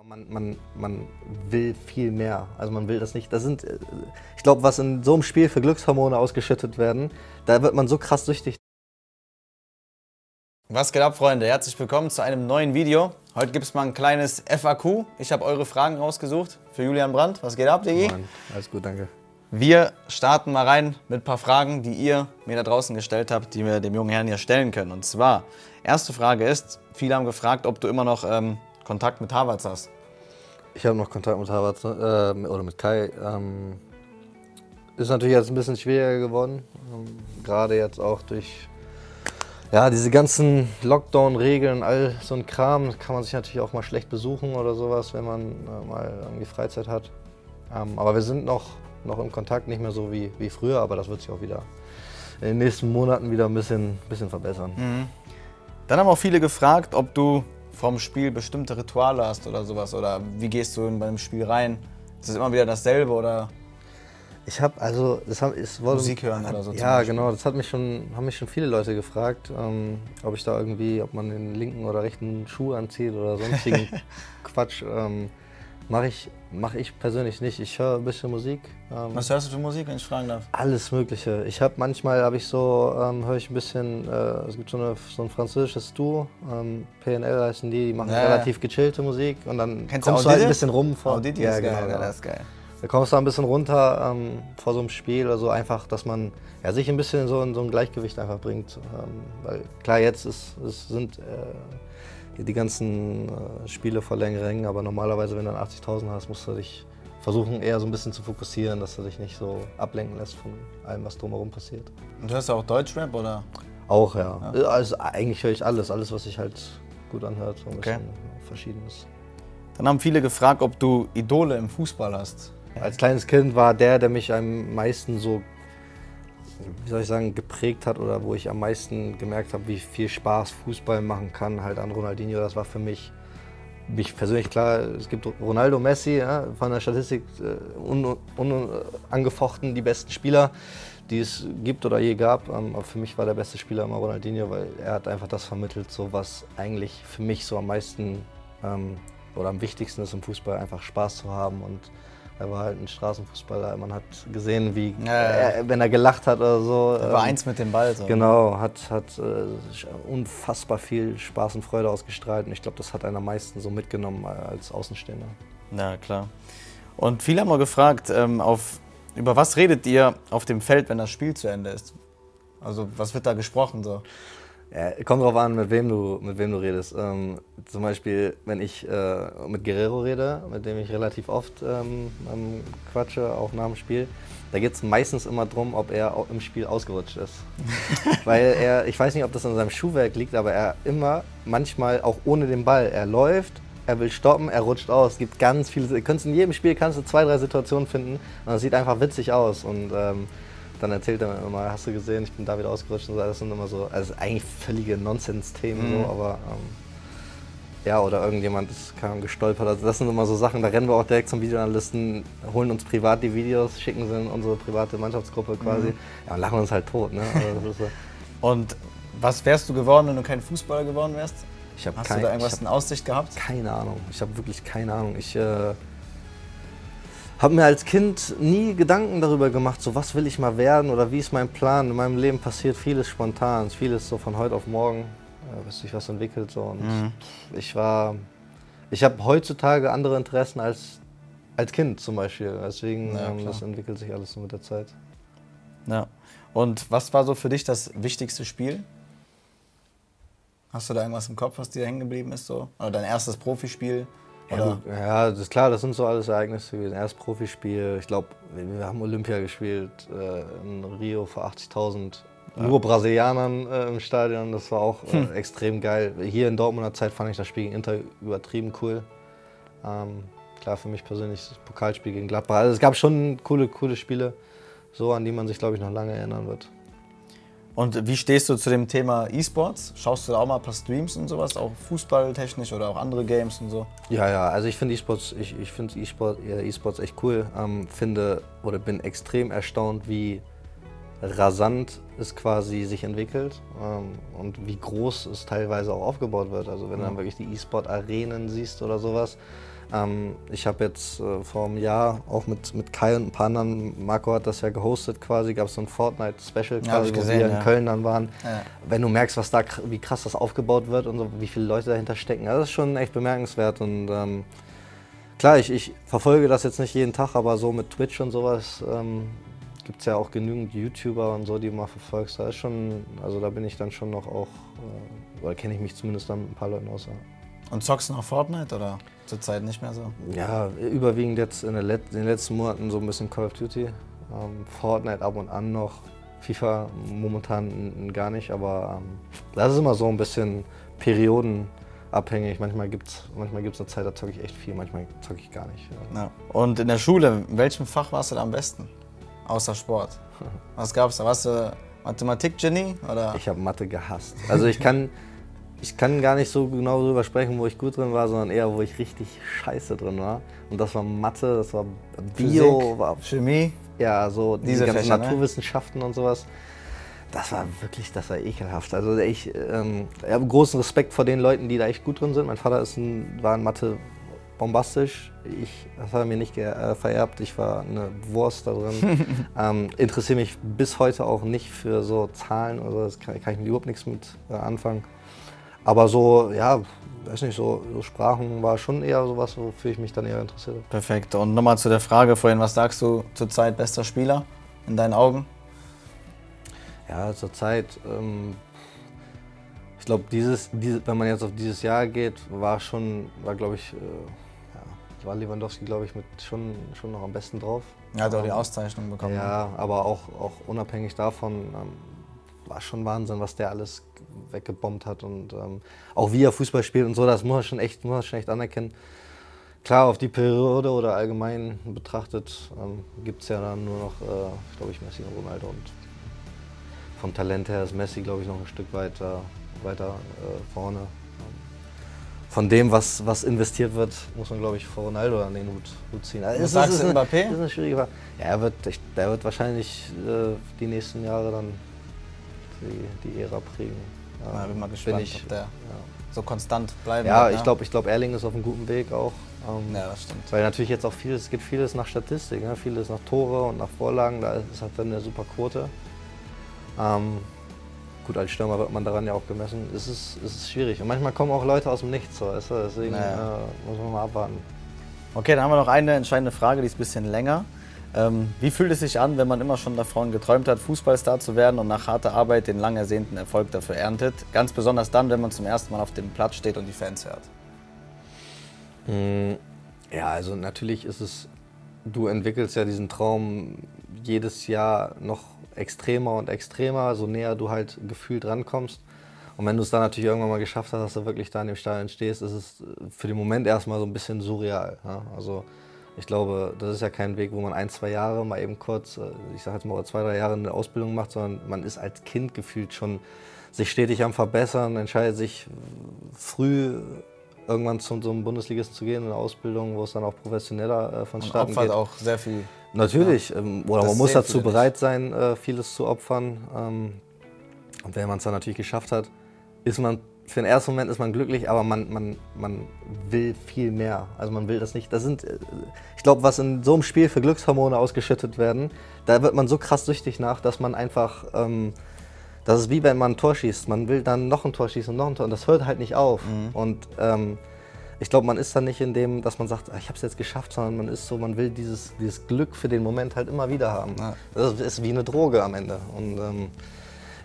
Man will viel mehr. Also man will das nicht. Ich glaube, was in so einem Spiel für Glückshormone ausgeschüttet werden, da wird man so krass süchtig. Was geht ab, Freunde? Herzlich willkommen zu einem neuen Video. Heute gibt es mal ein kleines FAQ. Ich habe eure Fragen rausgesucht für Julian Brandt. Was geht ab, Digi? Moin. Alles gut, danke. Wir starten mal rein mit ein paar Fragen, die ihr mir da draußen gestellt habt, die wir dem jungen Herrn hier stellen können. Und zwar, erste Frage ist, viele haben gefragt, ob du immer noch Kontakt mit Havertz hast. Ich habe noch Kontakt mit Havertz oder mit Kai. Ist natürlich jetzt ein bisschen schwieriger geworden. Gerade jetzt auch durch diese ganzen Lockdown-Regeln, all so ein Kram. Kann man sich natürlich auch mal schlecht besuchen oder sowas, wenn man mal irgendwie Freizeit hat. Aber wir sind noch im Kontakt, nicht mehr so wie früher, aber das wird sich auch wieder in den nächsten Monaten wieder ein bisschen verbessern. Mhm. Dann haben auch viele gefragt, ob du vom Spiel bestimmte Rituale hast oder sowas, oder wie gehst du in beim Spiel rein? Ist es immer wieder dasselbe oder? Ich habe Musik hören oder so. Ja, genau, das haben mich schon viele Leute gefragt, ob man den linken oder rechten Schuh anzieht oder sonstigen Quatsch. Mach ich persönlich nicht. Ich höre ein bisschen Musik. Was hörst du für Musik, wenn ich fragen darf? Alles Mögliche. Höre ich ein bisschen, es gibt so ein französisches Duo, PNL heißen die machen relativ gechillte Musik und dann kommst du halt ein bisschen rum. Auditi ist geil, ja, das ist geil. Da kommst du ein bisschen runter vor so einem Spiel oder so, einfach, dass man sich ein bisschen in so ein Gleichgewicht einfach bringt. Weil klar, jetzt sind die ganzen Spiele vor längeren Rängen, aber normalerweise, wenn du dann 80.000 hast, musst du dich versuchen, eher so ein bisschen zu fokussieren, dass du dich nicht so ablenken lässt von allem, was drumherum passiert. Und hörst du auch Deutschrap, oder? Auch, ja. Also eigentlich höre ich alles, was sich halt gut anhört, so ein bisschen Verschiedenes. Dann haben viele gefragt, ob du Idole im Fußball hast. Als kleines Kind war der mich am meisten so, wie soll ich sagen, geprägt hat oder wo ich am meisten gemerkt habe, wie viel Spaß Fußball machen kann, halt an Ronaldinho. Das war für mich persönlich klar. Es gibt Ronaldo, Messi, ja, von der Statistik unangefochten die besten Spieler, die es gibt oder je gab. Aber für mich war der beste Spieler immer Ronaldinho, weil er hat einfach das vermittelt, so was eigentlich für mich so am meisten oder am wichtigsten ist im Fußball, einfach Spaß zu haben. Und er war halt ein Straßenfußballer. Man hat gesehen, wie wenn er gelacht hat oder so. Er war eins mit dem Ball. So. Genau, hat unfassbar viel Spaß und Freude ausgestrahlt. Und ich glaube, das hat einen am meisten so mitgenommen als Außenstehender. Ja, klar. Und viele haben mal gefragt, über was redet ihr auf dem Feld, wenn das Spiel zu Ende ist? Also was wird da gesprochen so? Ja, kommt drauf an, mit wem du redest. Zum Beispiel, wenn ich mit Guerrero rede, mit dem ich relativ oft quatsche, auch nach dem Spiel, da geht es meistens immer darum, ob er im Spiel ausgerutscht ist. Weil ich weiß nicht, ob das an seinem Schuhwerk liegt, aber er immer, manchmal auch ohne den Ball, er läuft, er will stoppen, er rutscht aus. Es gibt ganz viele, in jedem Spiel kannst du 2, 3 Situationen finden und das sieht einfach witzig aus. Und dann erzählt er mir immer, hast du gesehen, ich bin da wieder ausgerutscht und so. Das sind immer so, also eigentlich völlige Nonsens-Themen, so, aber oder irgendjemand ist gestolpert. Also das sind immer so Sachen, da rennen wir auch direkt zum Videoanalysten, holen uns privat die Videos, schicken sie in unsere private Mannschaftsgruppe quasi und lachen uns halt tot. Ne? Also das ist so. Und was wärst du geworden, wenn du kein Fußballer geworden wärst? Hast du da irgendwas in Aussicht gehabt? Keine Ahnung, ich habe wirklich keine Ahnung. Ich habe mir als Kind nie Gedanken darüber gemacht, so was will ich mal werden oder wie ist mein Plan. In meinem Leben passiert vieles spontan, vieles so von heute auf morgen, bis sich was entwickelt. So. Und ich habe heutzutage andere Interessen als Kind zum Beispiel. Deswegen, das entwickelt sich alles so mit der Zeit. Ja. Und was war so für dich das wichtigste Spiel? Hast du da irgendwas im Kopf, was dir hängen geblieben ist? So? Oder dein erstes Profispiel? Ja, das ist klar, das sind so alles Ereignisse gewesen. Erst Profispiel, ich glaube, wir haben Olympia gespielt in Rio vor 80.000 nur Brasilianern im Stadion. Das war auch extrem geil. Hier in Dortmunder Zeit fand ich das Spiel gegen Inter übertrieben cool. Klar, für mich persönlich das Pokalspiel gegen Gladbach. Also es gab schon coole Spiele, so an die man sich, glaube ich, noch lange erinnern wird. Und wie stehst du zu dem Thema E-Sports? Schaust du da auch mal ein paar Streams und sowas, auch fußballtechnisch oder auch andere Games und so? Ja, also ich finde E-Sports echt cool. Bin extrem erstaunt, wie rasant es quasi sich entwickelt und wie groß es teilweise auch aufgebaut wird. Also wenn du dann wirklich die E-Sport-Arenen siehst oder sowas, Ich habe jetzt vor einem Jahr auch mit Kai und ein paar anderen, Marco hat das ja gehostet quasi, gab es so ein Fortnite-Special quasi, wo wir in Köln dann waren. Ja. Wenn du merkst, wie krass das aufgebaut wird und so, wie viele Leute dahinter stecken, das ist schon echt bemerkenswert. Und klar, ich verfolge das jetzt nicht jeden Tag, aber so mit Twitch und sowas gibt es ja auch genügend YouTuber und so, die du mal verfolgst. Da ist schon, also da bin ich dann schon noch auch, oder kenne ich mich zumindest dann mit ein paar Leuten aus. Ja. Und zockst du noch Fortnite oder zurzeit nicht mehr so? Ja, überwiegend jetzt in den letzten Monaten so ein bisschen Call of Duty. Fortnite ab und an noch. FIFA momentan gar nicht, aber das ist immer so ein bisschen periodenabhängig. Manchmal gibt's eine Zeit, da zocke ich echt viel, manchmal zocke ich gar nicht. Ja. Ja. Und in der Schule, in welchem Fach warst du da am besten? Außer Sport. Was gab's da? Warst du Mathematik-Genie? Ich habe Mathe gehasst. Also ich kann gar nicht so genau darüber sprechen, wo ich gut drin war, sondern eher, wo ich richtig scheiße drin war. Und das war Mathe, das war Bio, Physik, war Chemie. Ja, so diese ganzen Fächer, Naturwissenschaften und sowas. Das war ekelhaft. Also ich habe großen Respekt vor den Leuten, die da echt gut drin sind. Mein Vater war in Mathe bombastisch. Das hat er mir nicht vererbt. Ich war eine Wurst da drin. Interessiere mich bis heute auch nicht für so Zahlen. Also das kann ich überhaupt nichts mit anfangen. Aber so, ja, weiß nicht, so Sprachen war schon eher sowas, wofür ich mich dann eher interessiert habe. Perfekt. Und nochmal zu der Frage vorhin, was sagst du zurzeit bester Spieler in deinen Augen? Ja, zurzeit, ich glaube, wenn man jetzt auf dieses Jahr geht, war glaube ich, war Lewandowski, glaube ich, schon noch am besten drauf. Er hat auch die Auszeichnung bekommen. Ja, aber auch unabhängig davon war schon Wahnsinn, was der alles weggebombt hat und auch wie er Fußball spielt und so, das muss man schon echt anerkennen. Klar, auf die Periode oder allgemein betrachtet gibt es ja dann nur noch, glaube ich, Messi und Ronaldo. Und vom Talent her ist Messi, glaube ich, noch ein Stück weiter vorne. Von dem, was investiert wird, muss man, glaube ich, vor Ronaldo an den Hut ziehen. Also was sagst du, Mbappé? Das ist eine schwierige Frage. Ja, der wird wahrscheinlich die nächsten Jahre dann die Ära prägen. Ja, bin mal gespannt, ob der so konstant bleiben wird. Ja, ne? ich glaube, Erling ist auf einem guten Weg auch. Ja, das stimmt. Weil natürlich jetzt auch es geht vieles nach Statistik, ne? Vieles nach Tore und nach Vorlagen, da ist halt dann eine super Quote. Gut, als Stürmer wird man daran ja auch gemessen. Es ist schwierig. Und manchmal kommen auch Leute aus dem Nichts, so, weißt du? Deswegen muss man mal abwarten. Okay, dann haben wir noch eine entscheidende Frage, die ist ein bisschen länger. Wie fühlt es sich an, wenn man immer schon davon geträumt hat, Fußballstar zu werden und nach harter Arbeit den lang ersehnten Erfolg dafür erntet? Ganz besonders dann, wenn man zum ersten Mal auf dem Platz steht und die Fans hört. Ja, also natürlich ist es, du entwickelst ja diesen Traum jedes Jahr noch extremer und extremer, so näher du halt gefühlt rankommst. Und wenn du es dann natürlich irgendwann mal geschafft hast, dass du wirklich da in dem Stadion stehst, ist es für den Moment erstmal so ein bisschen surreal. Ja? Also ich glaube, das ist ja kein Weg, wo man 1, 2 Jahre mal eben kurz, ich sag jetzt mal 2, 3 Jahre eine Ausbildung macht, sondern man ist als Kind gefühlt schon sich stetig am Verbessern, entscheidet sich früh irgendwann zu so einem Bundesligisten zu gehen, in eine Ausbildung, wo es dann auch professioneller vonstatten geht. Und opfert auch sehr viel. Natürlich, oder man muss dazu bereit sein, vieles zu opfern. Und wenn man es dann natürlich geschafft hat, ist man, für den ersten Moment ist man glücklich, aber man will viel mehr. Also man will das nicht. Ich glaube, was in so einem Spiel für Glückshormone ausgeschüttet werden, da wird man so krass süchtig nach, dass man einfach, das ist wie wenn man ein Tor schießt. Man will dann noch ein Tor schießen und noch ein Tor und das hört halt nicht auf. Und ich glaube, man ist dann nicht in dem, dass man sagt, ich habe es jetzt geschafft, sondern man ist so, man will dieses Glück für den Moment halt immer wieder haben. Ja. Das ist wie eine Droge am Ende. Und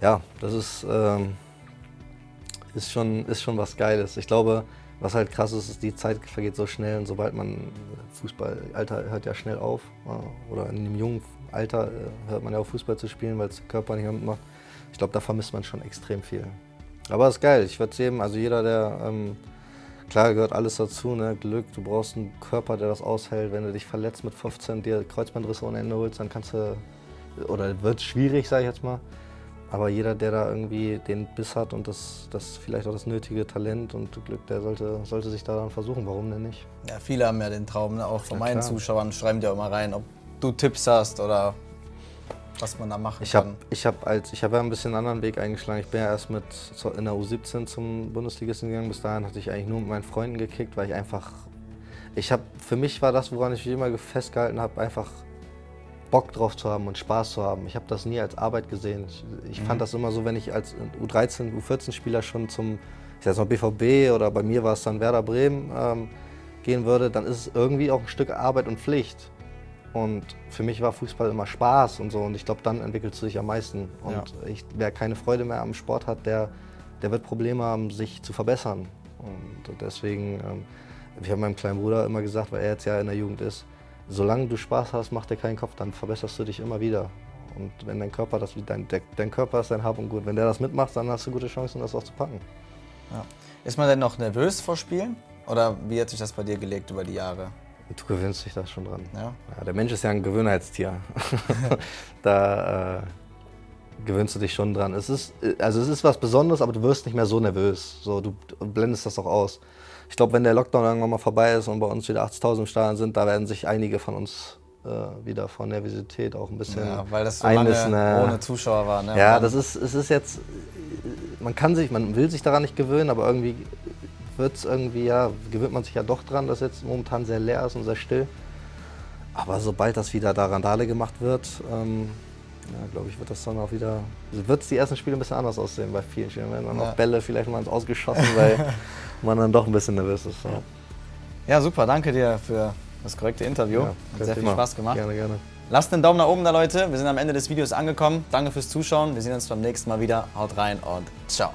ja, das ist schon was Geiles. Ich glaube, was halt krass ist, die Zeit vergeht so schnell und sobald man Fußballalter hört ja schnell auf. Oder in einem jungen Alter hört man ja auf Fußball zu spielen, weil es der Körper nicht mehr mitmacht. Ich glaube, da vermisst man schon extrem viel. Aber es ist geil. Ich würde es jedem, also jeder, der klar gehört alles dazu, ne? Glück, du brauchst einen Körper, der das aushält. Wenn du dich verletzt mit 15, dir Kreuzbandrisse ohne Ende holst, dann kannst du, oder wird schwierig, sage ich jetzt mal. Aber jeder, der da irgendwie den Biss hat und das vielleicht auch das nötige Talent und Glück, der sollte sich daran versuchen, warum denn nicht? Ja, viele haben ja den Traum, ne? Auch von meinen Zuschauern schreiben dir auch immer rein, ob du Tipps hast oder was man da machen kann. Ich habe ja ein bisschen einen anderen Weg eingeschlagen. Ich bin ja erst in der U17 zum Bundesligisten gegangen. Bis dahin hatte ich eigentlich nur mit meinen Freunden gekickt, weil Für mich war das, woran ich mich immer festgehalten habe, einfach Bock drauf zu haben und Spaß zu haben. Ich habe das nie als Arbeit gesehen. Ich fand das immer so, wenn ich als U13, U14-Spieler schon zum, ich sag mal BVB oder bei mir war es dann Werder Bremen, gehen würde, dann ist es irgendwie auch ein Stück Arbeit und Pflicht. Und für mich war Fußball immer Spaß und so. Und ich glaube, dann entwickelst du dich am meisten. Und wer keine Freude mehr am Sport hat, der wird Probleme haben, sich zu verbessern. Und deswegen, ich habe meinem kleinen Bruder immer gesagt, weil er jetzt ja in der Jugend ist, solange du Spaß hast, mach dir keinen Kopf, dann verbesserst du dich immer wieder. Und wenn dein Körper dein Körper ist dein Hab und Gut. Wenn der das mitmacht, dann hast du gute Chancen, das auch zu packen. Ja. Ist man denn noch nervös vor Spielen? Oder wie hat sich das bei dir gelegt über die Jahre? Du gewöhnst dich da schon dran. Ja? Ja, der Mensch ist ja ein Gewöhnheitstier. Da gewöhnst du dich schon dran. Es ist was Besonderes, aber du wirst nicht mehr so nervös. So, du blendest das auch aus. Ich glaube, wenn der Lockdown irgendwann mal vorbei ist und bei uns wieder 80.000 im Stadion sind, da werden sich einige von uns wieder vor Nervosität auch ein bisschen weil das so lange ohne Zuschauer war. Ne? Ja, es ist jetzt, man will sich daran nicht gewöhnen, aber irgendwie gewöhnt man sich ja doch dran, dass jetzt momentan sehr leer ist und sehr still. Aber sobald das wieder da Randale gemacht wird, glaube ich, wird es die ersten Spiele ein bisschen anders aussehen bei vielen Spielen. Wenn dann auch Bälle vielleicht mal ins Ausgeschossen, weil man dann doch ein bisschen nervös ist. Ja, super, danke dir für das korrekte Interview. Hat sehr viel Spaß gemacht. Gerne, gerne. Lasst einen Daumen nach oben da, Leute. Wir sind am Ende des Videos angekommen. Danke fürs Zuschauen. Wir sehen uns beim nächsten Mal wieder. Haut rein und ciao.